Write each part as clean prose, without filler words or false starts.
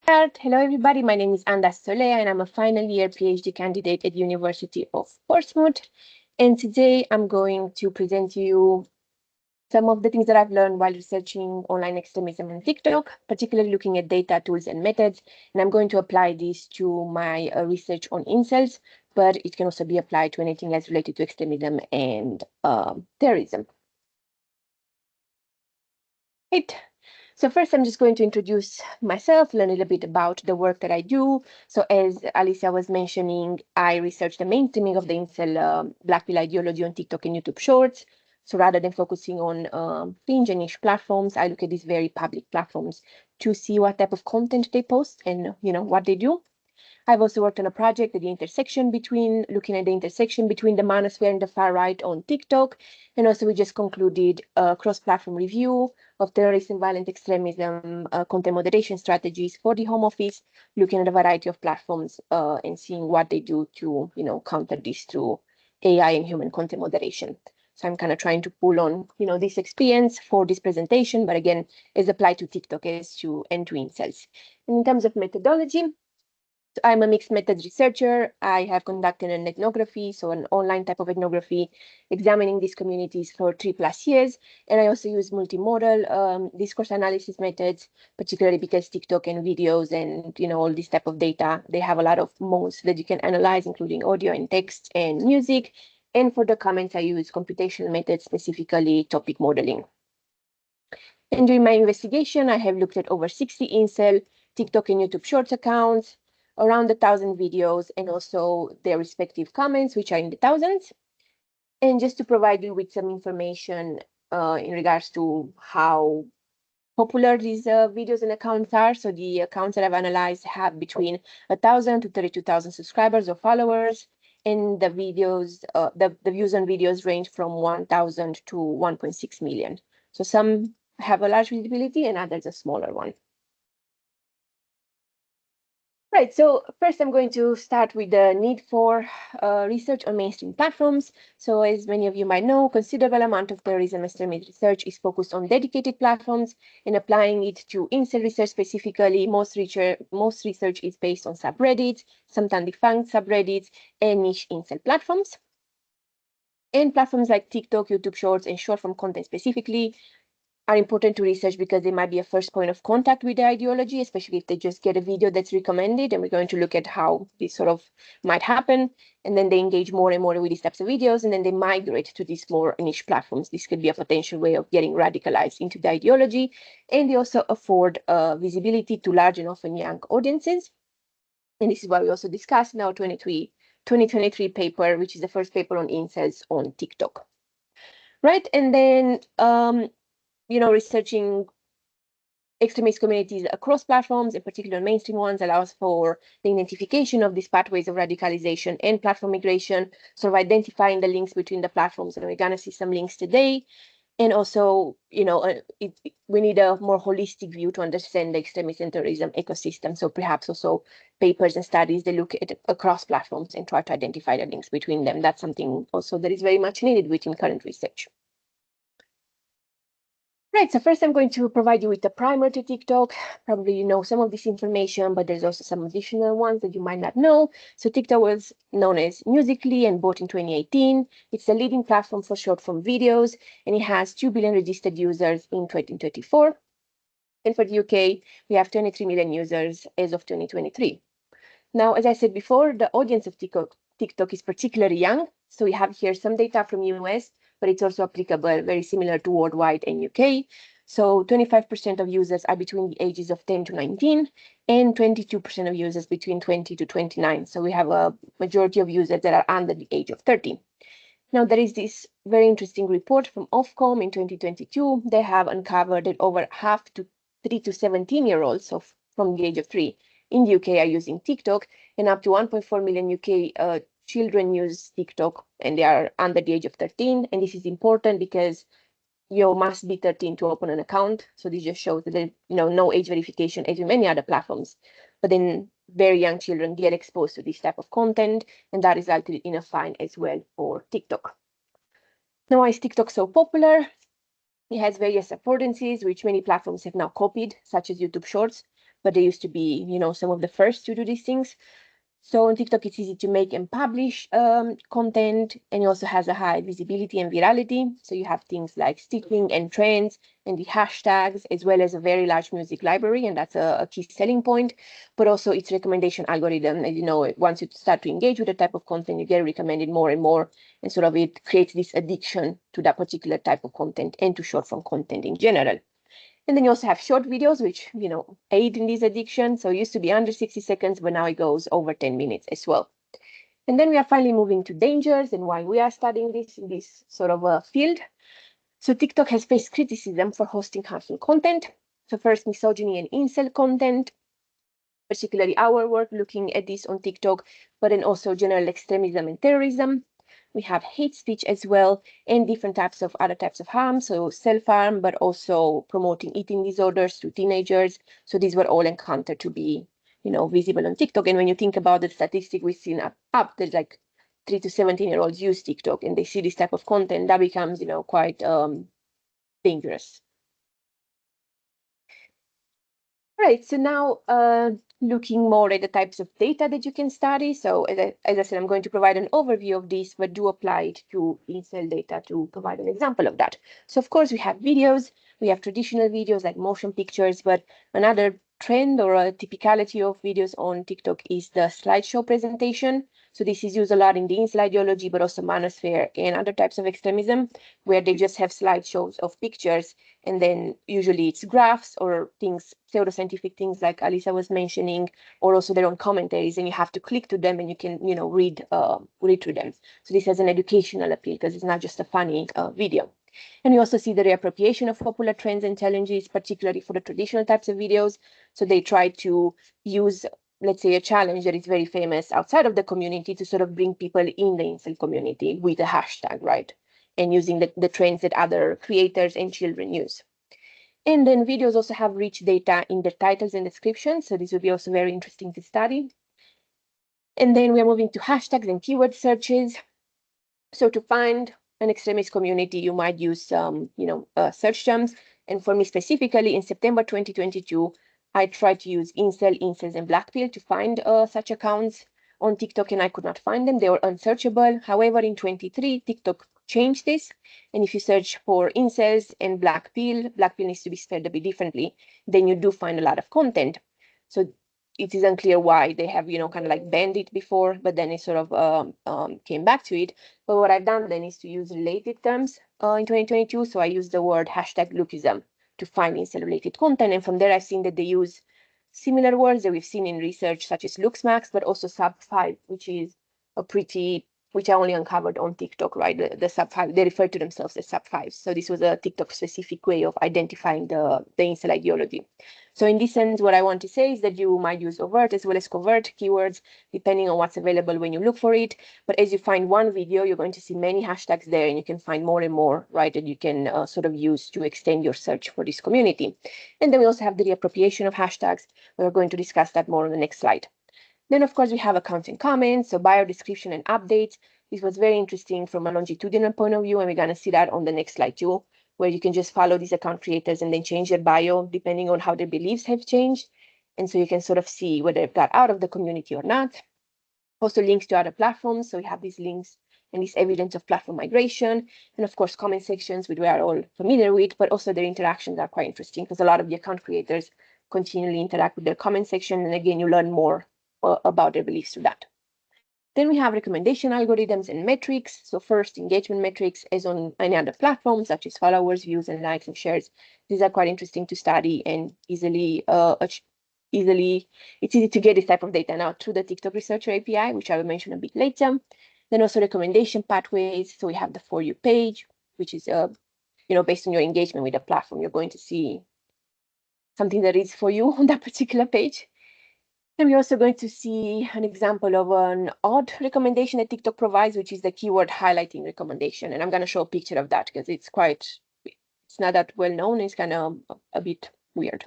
Hello, everybody. My name is Solea, and I'm a final year PhD candidate at University of Portsmouth. And today I'm going to present to you some of the things that I've learned while researching online extremism on TikTok, particularly looking at data, tools, and methods. And I'm going to apply this to my research on incels, but it can also be applied to anything else related to extremism and terrorism. Right. So first, I'm just going to introduce myself, learn a little bit about the work that I do. So as Alicia was mentioning, I research the mainstreaming of the incel Black pill ideology on TikTok and YouTube Shorts. So rather than focusing on fringe and niche platforms, I look at these very public platforms to see what type of content they post and what they do. I've also worked on a project at the intersection between, looking at the intersection between the manosphere and the far right on TikTok. And also we just concluded a cross-platform review of terrorist and violent extremism content moderation strategies for the Home Office, looking at a variety of platforms and seeing what they do to, counter this through AI and human content moderation. So I'm kind of trying to pull on, this experience for this presentation, but again, is applied to TikTok as to and to incels. And in terms of methodology, I'm a mixed methods researcher. I have conducted an ethnography, so an online type of ethnography, examining these communities for 3+ years. And I also use multimodal discourse analysis methods, particularly because TikTok and videos and all this type of data, they have a lot of modes that you can analyze, including audio and text and music. And for the comments, I use computational methods, specifically topic modeling. And during my investigation, I have looked at over 60 incel, TikTok and YouTube Shorts accounts, around 1,000 videos, and also their respective comments, which are in the thousands. And just to provide you with some information in regards to how popular these videos and accounts are. So the accounts that I've analyzed have between 1,000 to 32,000 subscribers or followers. And the videos, the views on videos range from 1,000 to 1.6 million. So some have a large visibility and others a smaller one. Right, so first I'm going to start with the need for research on mainstream platforms. So as many of you might know, considerable amount of terrorism extremism research is focused on dedicated platforms, and applying it to incel research specifically, most research is based on subreddits, sometimes defunct subreddits, and niche incel platforms. And platforms like TikTok, YouTube Shorts, and short form content specifically are important to research because they might be a first point of contact with the ideology, especially if they just get a video that's recommended. And we're going to look at how this sort of might happen. And then they engage more and more with these types of videos, and then they migrate to these more niche platforms. This could be a potential way of getting radicalized into the ideology. And they also afford visibility to large and often young audiences. And this is why we also discussed in our 2023 paper, which is the first paper on incels on TikTok. Right, and then researching extremist communities across platforms, in particular mainstream ones, allows for the identification of these pathways of radicalization and platform migration, sort of identifying the links between the platforms. And we're going to see some links today. And also, we need a more holistic view to understand the extremist and terrorism ecosystem. So perhaps also papers and studies that look at across platforms and try to identify the links between them. That's something also that is very much needed within current research. Right, so first I'm going to provide you with a primer to TikTok. Probably you know some of this information, but there's also some additional ones that you might not know. So TikTok was known as Musical.ly and bought in 2018. It's the leading platform for short-form videos, and it has 2 billion registered users in 2024. And for the UK, we have 23 million users as of 2023. Now, as I said before, the audience of TikTok is particularly young. So we have here some data from US, but it's also applicable, very similar to worldwide and UK. So 25% of users are between the ages of 10 to 19, and 22% of users between 20 to 29. So we have a majority of users that are under the age of 30. Now, there is this very interesting report from Ofcom in 2022. They have uncovered that over half to 3 to 17-year-olds, so from the age of 3, in the UK are using TikTok, and up to 1.4 million UK children use TikTok, and they are under the age of 13. And this is important because you must be 13 to open an account. So this just shows that there, no age verification as in many other platforms. But then very young children get exposed to this type of content, and that resulted in a fine as well for TikTok. Now, why is TikTok so popular? It has various affordances, which many platforms have now copied, such as YouTube Shorts. but they used to be, some of the first to do these things. So on TikTok, it's easy to make and publish content, and it also has a high visibility and virality. So you have things like stitching and trends and the hashtags, as well as a very large music library, and that's a key selling point. But also its recommendation algorithm, as you know, once you start to engage with the type of content, you get recommended more and more, and sort of it creates this addiction to that particular type of content and to short form content in general. And then you also have short videos, which, aid in this addiction. So it used to be under 60 seconds, but now it goes over 10 minutes as well. And then we are finally moving to dangers and why we are studying this in this sort of a field. So TikTok has faced criticism for hosting harmful content. So first, misogyny and incel content, particularly our work looking at this on TikTok, but then also general extremism and terrorism. We have hate speech as well, and different types of other types of harm, so self-harm, but also promoting eating disorders to teenagers. So these were all encountered to be, visible on TikTok. And when you think about the statistic we've seen up, there's like 3 to 17-year-olds use TikTok and they see this type of content, that becomes, quite dangerous. Right, so now looking more at the types of data that you can study. So as I said, I'm going to provide an overview of this, but do apply it to incel data to provide an example of that. So of course we have videos, we have traditional videos like motion pictures, but another trend or a typicality of videos on TikTok is the slideshow presentation. So this is used a lot in the incel ideology, but also manosphere and other types of extremism, where they just have slideshows of pictures, and then usually it's graphs or things, pseudoscientific things like Alisa was mentioning, or also their own commentaries, and you have to click to them and you can, read through them. So this has an educational appeal because it's not just a funny video. And we also see the reappropriation of popular trends and challenges, particularly for the traditional types of videos. So they try to use, let's say, a challenge that is very famous outside of the community to sort of bring people in the incel community with a hashtag, right? And using the trends that other creators and children use. And then videos also have rich data in the titles and descriptions. So this will be also very interesting to study. And then we're moving to hashtags and keyword searches. So to find an extremist community, you might use some, search terms. And for me specifically, in September 2022, I tried to use incels, and black pill to find such accounts on TikTok, and I could not find them. They were unsearchable. However, in 23, TikTok changed this. And if you search for incels and black pill needs to be spelled a bit differently, then you do find a lot of content. So it is unclear why they have, kind of like banned it before, but then it sort of came back to it. But what I've done then is to use related terms in 2022. So I used the word hashtag lookism to find incel-related content. And from there, I've seen that they use similar words that we've seen in research, such as looksmax, but also sub-5, which is which I only uncovered on TikTok, right? The sub-5, they refer to themselves as sub-5s. So this was a TikTok-specific way of identifying the incel ideology. So in this sense, what I want to say is that you might use overt as well as covert keywords, depending on what's available when you look for it. But as you find one video, you're going to see many hashtags there, and you can find more and more, right, that you can sort of use to extend your search for this community. And then we also have the reappropriation of hashtags. We're going to discuss that more on the next slide. Then, of course, we have accounts and comments, so bio description and updates. This was very interesting from a longitudinal point of view, and we're going to see that on the next slide too, where you can just follow these account creators and then change their bio depending on how their beliefs have changed. And so you can sort of see whether they've got out of the community or not. Also links to other platforms. So we have these links and this evidence of platform migration. And of course, comment sections, which we are all familiar with, but also their interactions are quite interesting because a lot of the account creators continually interact with their comment section. And again, you learn more about their beliefs through that. Then we have recommendation algorithms and metrics. So first, engagement metrics as on any other platform, such as followers, views, and likes and shares. These are quite interesting to study and it's easy to get this type of data now through the TikTok Researcher API, which I will mention a bit later. Then also recommendation pathways. So we have the For You page, which is based on your engagement with the platform, you're going to see something that is for you on that particular page. And we're also going to see an example of an odd recommendation that TikTok provides, which is the keyword highlighting recommendation. And I'm going to show a picture of that because it's not that well known. It's kind of a bit weird.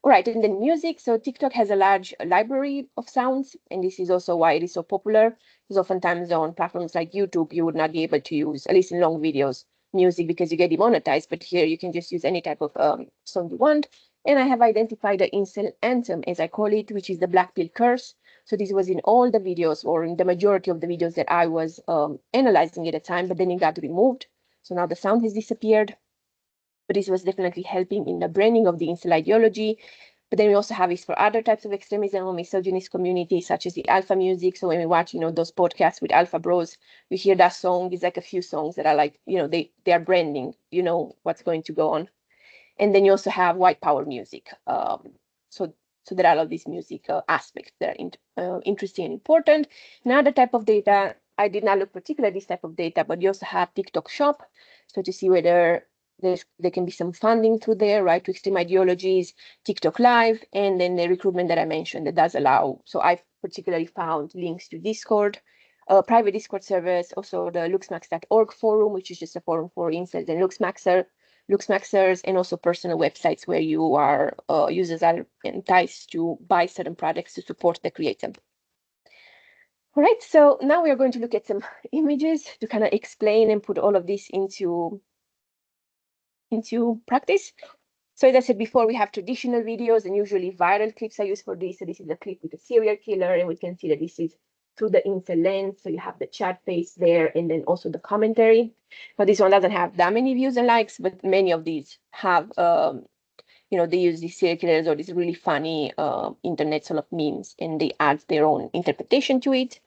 All right, and then music. So TikTok has a large library of sounds, and this is also why it is so popular. Because oftentimes on platforms like YouTube, you would not be able to use, at least in long videos, music because you get demonetized. But here you can just use any type of song you want. And I have identified the incel anthem, as I call it, which is the black pill curse. So this was in all the videos, or in the majority of the videos that I was analyzing at the time, but then it got removed. So now the sound has disappeared. But this was definitely helping in the branding of the incel ideology. But then we also have this for other types of extremism or misogynist communities, such as the alpha music. So when we watch, those podcasts with alpha bros, we hear that song. It's like a few songs that are like, they are branding, what's going to go on. And then you also have white power music. So so there are all of these music aspects that are interesting and important. Another type of data, I did not look particularly at this type of data, but you also have TikTok Shop. So to see whether there can be some funding through there, right, to extreme ideologies, TikTok Live, and then the recruitment that I mentioned that does allow. So I've particularly found links to Discord, private Discord servers, also the luxmax.org forum, which is just a forum for incels and Luxmaxers, and also personal websites where users are enticed to buy certain products to support the creator. All right, so now we are going to look at some images to kind of explain and put all of this into practice. So as I said before, we have traditional videos and usually viral clips are used for this. So this is a clip with a serial killer, and we can see that this is through the incel lens. So you have the chat face there, and then also the commentary. Now this one doesn't have that many views and likes, but many of these have, they use these serial killers or these really funny internet sort of memes, and they add their own interpretation to it.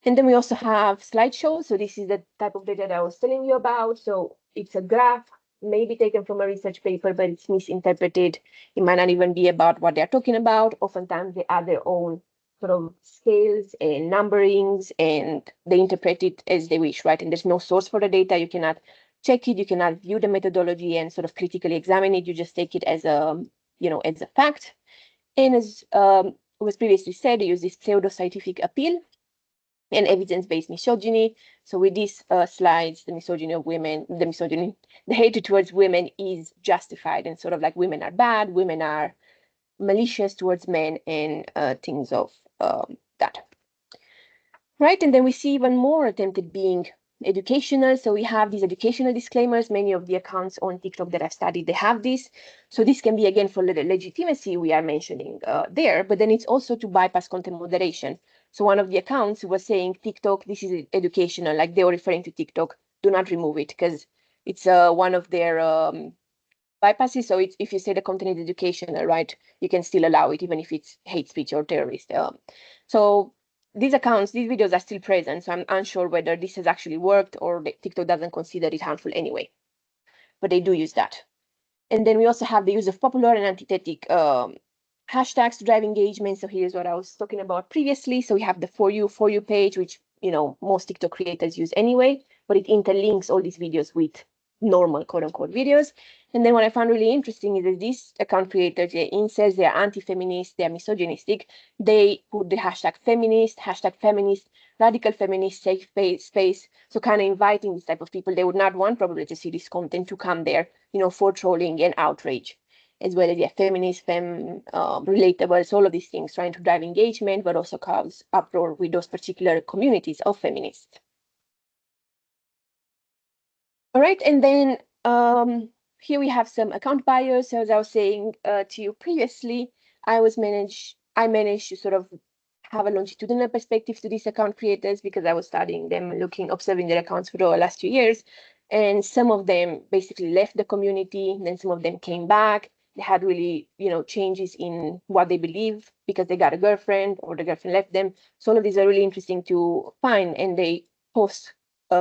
And then we also have slideshows. So this is the type of data that I was telling you about. So it's a graph, maybe taken from a research paper, but it's misinterpreted. It might not even be about what they're talking about. Oftentimes they add their own sort of scales and numberings, and they interpret it as they wish, right? And there's no source for the data. You cannot check it. You cannot view the methodology and sort of critically examine it. You just take it as as a fact. And as was previously said, they use this pseudo-scientific appeal and evidence-based misogyny. So with these slides, the misogyny of women, the hatred towards women is justified, and sort of like women are bad, women are malicious towards men, and things of that. Right, and then we see even more attempted being educational. So we have these educational disclaimers. Many of the accounts on TikTok that I've studied, they have this. So this can be, again, for the legitimacy we are mentioning there, but then it's also to bypass content moderation. So one of the accounts was saying, TikTok, this is educational, like they were referring to TikTok, do not remove it, because it's one of their bypasses. So it's, if you say the content is educational, right, you can still allow it, even if it's hate speech or terrorist. So these videos are still present. So I'm unsure whether this has actually worked or TikTok doesn't consider it harmful anyway. But they do use that. And then we also have the use of popular and antithetic hashtags to drive engagement. So here's what I was talking about previously. So we have the For You page, which most TikTok creators use anyway, but it interlinks all these videos with normal quote unquote videos. And then what I found really interesting is that these account creators, they're incels, they're anti-feminist, they're misogynistic. They put the hashtag feminist, radical feminist, safe space. So kind of inviting this type of people. They would not want probably to see this content to come there, for trolling and outrage, as well as feminist, relatables, all of these things, trying to drive engagement, but also cause uproar with those particular communities of feminists. All right, and then here we have some account bios. So as I was saying to you previously, I managed to sort of have a longitudinal perspective to these account creators because I was studying them, observing their accounts for the last 2 years. And some of them basically left the community, then some of them came back. They had really, changes in what they believe because they got a girlfriend or the girlfriend left them. So all of these are really interesting to find, and they post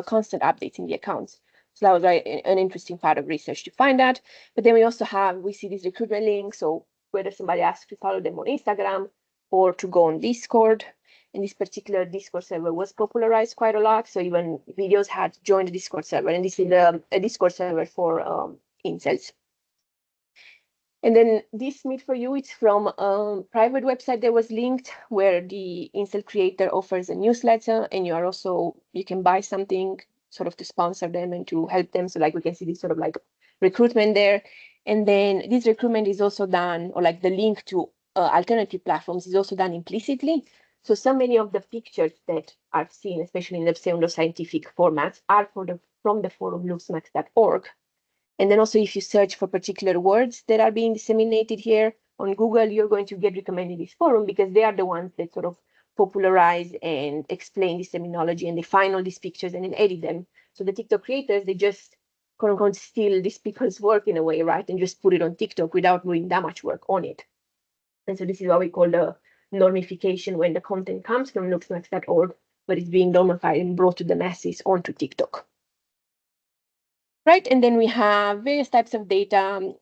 constant updates in the accounts. So that was an interesting part of research to find that. But then we see these recruitment links. So whether somebody asks to follow them on Instagram or to go on Discord. And this particular Discord server was popularized quite a lot. So even videos had joined the Discord server. And this is a Discord server for incels. And then this Meet for You, it's from a private website that was linked where the incel creator offers a newsletter, and you can buy something sort of to sponsor them and to help them. So like we can see this sort of like recruitment there. And then this recruitment is also done, or like the link to alternative platforms is also done implicitly. So many of the pictures that I've seen, especially in the pseudo-scientific formats, are from the forum luxmax.org. And then also if you search for particular words that are being disseminated here on Google, you're going to get recommended this forum because they are the ones that sort of popularize and explain this terminology, and they find all these pictures and then edit them. So the TikTok creators, they just quote unquote steal these people's work in a way, right? And just put it on TikTok without doing that much work on it. And so this is what we call the normification, when the content comes from looksmax.org, but it's being normified and brought to the masses onto TikTok. Right, and then we have various types of data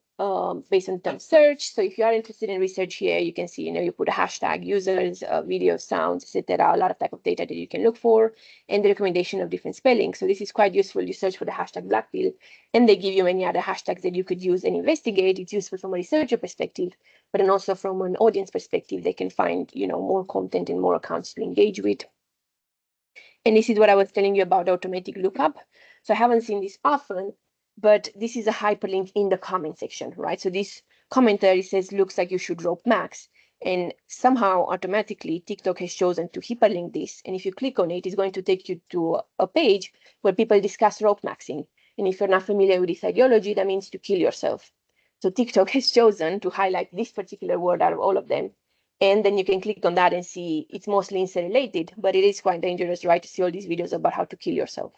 based on term search. So if you are interested in research here, you can see, you put a hashtag, users, video, sounds, etc. A lot of type of data that you can look for, and the recommendation of different spelling. So this is quite useful. You search for the hashtag black pill, and they give you many other hashtags that you could use and investigate. It's useful from a researcher perspective, but then also from an audience perspective, they can find, more content and more accounts to engage with. And this is what I was telling you about automatic lookup. So I haven't seen this often, but this is a hyperlink in the comment section, right? So this commentary says, looks like you should rope max. And somehow automatically TikTok has chosen to hyperlink this. And if you click on it, it's going to take you to a page where people discuss rope maxing. And if you're not familiar with this ideology, that means to kill yourself. So TikTok has chosen to highlight this particular word out of all of them. And then you can click on that and see it's mostly incel related, but it is quite dangerous, right? To see all these videos about how to kill yourself.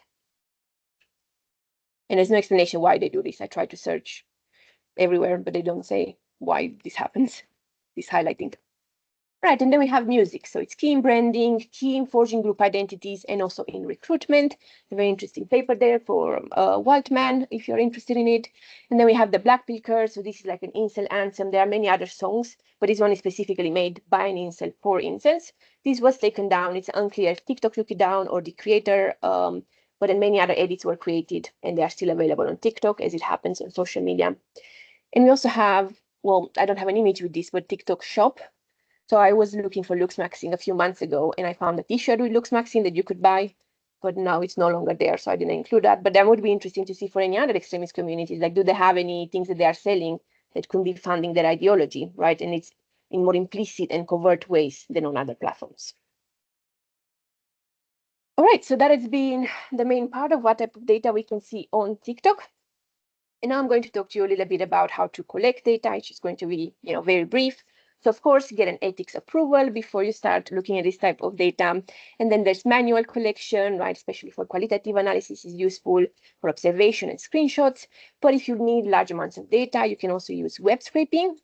And there's no explanation why they do this. I try to search everywhere, but they don't say why this happens, this highlighting. Right, and then we have music. So it's key in branding, key in forging group identities, and also in recruitment. A very interesting paper there for Waltman, if you're interested in it. And then we have the Black Pill Curse. So this is like an incel anthem. There are many other songs, but this one is specifically made by an incel for incels. This was taken down. It's unclear if TikTok took it down or the creator, but then many other edits were created, and they are still available on TikTok, as it happens on social media. And we also have, well, I don't have an image with this, but TikTok Shop. So I was looking for Luxmaxing a few months ago, and I found a t-shirt with Luxmaxing that you could buy, but now it's no longer there, so I didn't include that. But that would be interesting to see for any other extremist communities. Like, do they have any things that they are selling that could be funding their ideology, right? And it's in more implicit and covert ways than on other platforms. All right, so that has been the main part of what type of data we can see on TikTok. And now I'm going to talk to you a little bit about how to collect data, which is going to be, very brief. So of course, get an ethics approval before you start looking at this type of data. And then there's manual collection, right? Especially for qualitative analysis is useful for observation and screenshots. But if you need large amounts of data, you can also use web scraping.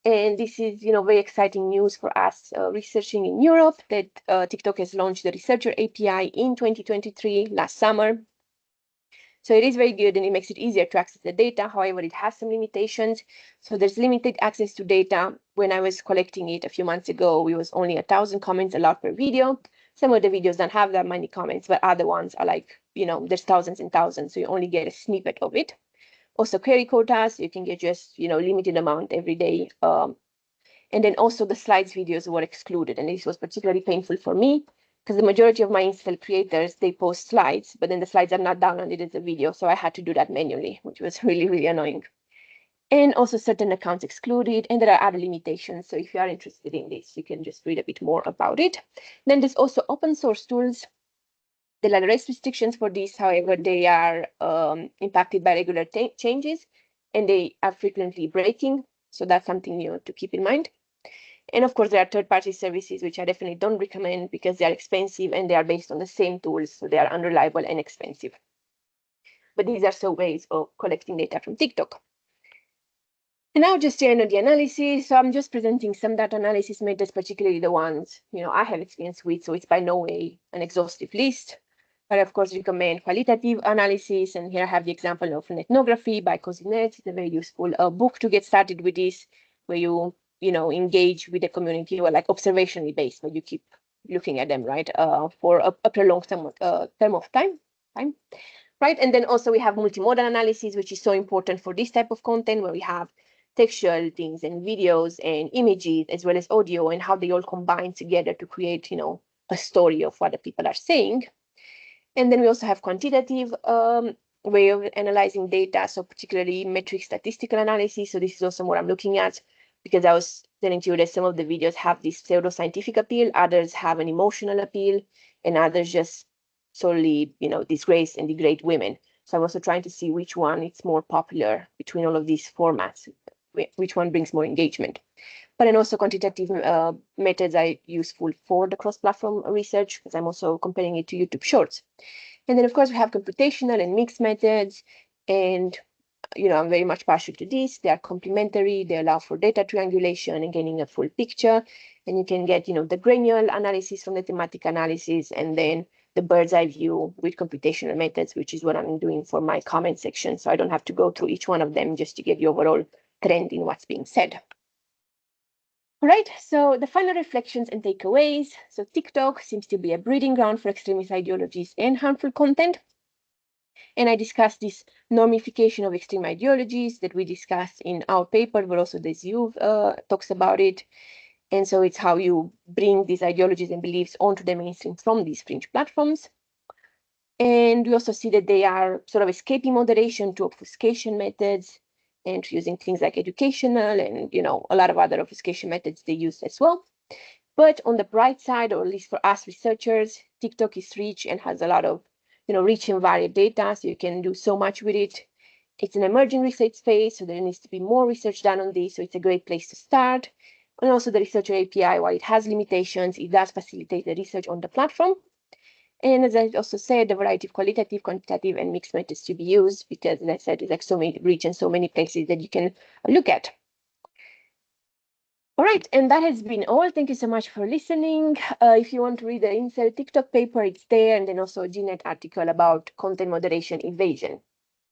And this is, very exciting news for us researching in Europe that TikTok has launched the Researcher API in 2023, last summer. So it is very good and it makes it easier to access the data. However, it has some limitations. So there's limited access to data. When I was collecting it a few months ago, it was only 1,000 comments allowed per video. Some of the videos don't have that many comments, but other ones are like, there's thousands and thousands. So you only get a snippet of it. Also query quotas, you can get just, limited amount every day. And then also the slides videos were excluded. And this was particularly painful for me because the majority of my Install creators, they post slides, but then the slides are not downloaded as a video. So I had to do that manually, which was really, really annoying. And also certain accounts excluded, and there are other limitations. So if you are interested in this, you can just read a bit more about it. Then there's also open source tools. There are less restrictions for this. However, they are impacted by regular changes, and they are frequently breaking. So that's something to keep in mind. And of course, there are third-party services, which I definitely don't recommend because they are expensive and they are based on the same tools. So they are unreliable and expensive. But these are some ways of collecting data from TikTok. And now just to end on the analysis. So I'm just presenting some data analysis methods, particularly the ones, I have experience with. So it's by no way an exhaustive list. But I, of course, recommend qualitative analysis. And here I have the example of an ethnography by Cosinet. It's a very useful book to get started with this, where you engage with the community, or like observationally based, where you keep looking at them, right, for a prolonged term of time, right? And then also we have multimodal analysis, which is so important for this type of content, where we have textual things and videos and images, as well as audio, and how they all combine together to create, a story of what the people are saying. And then we also have quantitative way of analyzing data, so particularly metric statistical analysis. So this is also what I'm looking at, because I was telling you that some of the videos have this pseudoscientific appeal, others have an emotional appeal, and others just solely, disgrace and degrade women. So I'm also trying to see which one is more popular between all of these formats, which one brings more engagement. But then also quantitative methods are useful for the cross-platform research because I'm also comparing it to YouTube Shorts. And then, of course, we have computational and mixed methods. And, I'm very much partial to this. They are complementary. They allow for data triangulation and getting a full picture. And you can get, the granular analysis from the thematic analysis and then the bird's eye view with computational methods, which is what I'm doing for my comment section. So I don't have to go through each one of them just to get the overall trend in what's being said. All right, so the final reflections and takeaways. So TikTok seems to be a breeding ground for extremist ideologies and harmful content. And I discussed this normification of extreme ideologies that we discussed in our paper, but also the ZU talks about it. And so it's how you bring these ideologies and beliefs onto the mainstream from these fringe platforms. And we also see that they are sort of escaping moderation to obfuscation methods and using things like educational and, a lot of other obfuscation methods they use as well. But on the bright side, or at least for us researchers, TikTok is rich and has a lot of, rich and varied data, so you can do so much with it. It's an emerging research space, so there needs to be more research done on this, so it's a great place to start. And also the researcher API, while it has limitations, it does facilitate the research on the platform. And as I also said, the variety of qualitative, quantitative, and mixed methods to be used, because as I said, it's like so many regions, so many places that you can look at. All right, and that has been all. Thank you so much for listening. If you want to read the Incel TikTok paper, it's there, and then also a GNet article about content moderation evasion.